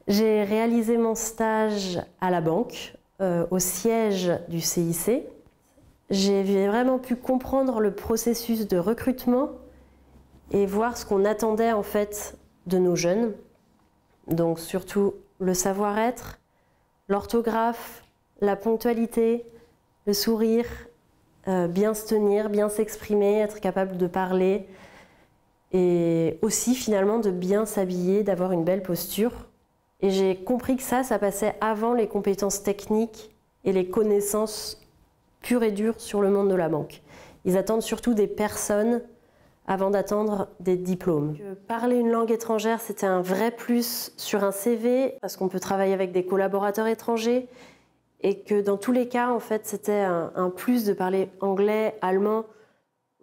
J'ai réalisé mon stage à la banque, au siège du CIC. J'ai vraiment pu comprendre le processus de recrutement et voir ce qu'on attendait en fait de nos jeunes. Donc surtout le savoir-être, l'orthographe, la ponctualité, le sourire, bien se tenir, bien s'exprimer, être capable de parler et aussi finalement de bien s'habiller, d'avoir une belle posture. Et j'ai compris que ça passait avant les compétences techniques et les connaissances pures et dures sur le monde de la banque. Ils attendent surtout des personnes avant d'attendre des diplômes. Parler une langue étrangère, c'était un vrai plus sur un CV parce qu'on peut travailler avec des collaborateurs étrangers et que dans tous les cas, en fait, c'était un plus de parler anglais, allemand,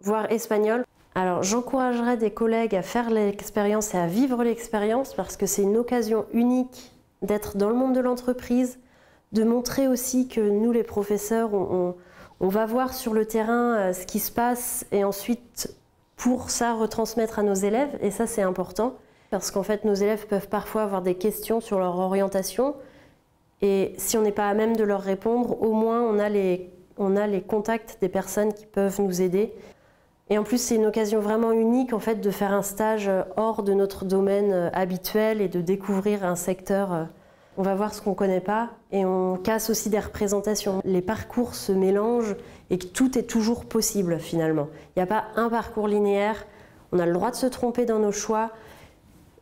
voire espagnol. Alors j'encouragerais des collègues à faire l'expérience et à vivre l'expérience parce que c'est une occasion unique d'être dans le monde de l'entreprise, de montrer aussi que nous les professeurs, on va voir sur le terrain ce qui se passe et ensuite pour ça retransmettre à nos élèves, et ça c'est important parce qu'en fait nos élèves peuvent parfois avoir des questions sur leur orientation et si on n'est pas à même de leur répondre, au moins on a les contacts des personnes qui peuvent nous aider. Et en plus, c'est une occasion vraiment unique en fait, de faire un stage hors de notre domaine habituel et de découvrir un secteur. On va voir ce qu'on ne connaît pas et on casse aussi des représentations. Les parcours se mélangent et que tout est toujours possible finalement. Il n'y a pas un parcours linéaire, on a le droit de se tromper dans nos choix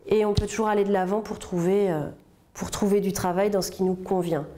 et on peut toujours aller de l'avant pour trouver du travail dans ce qui nous convient.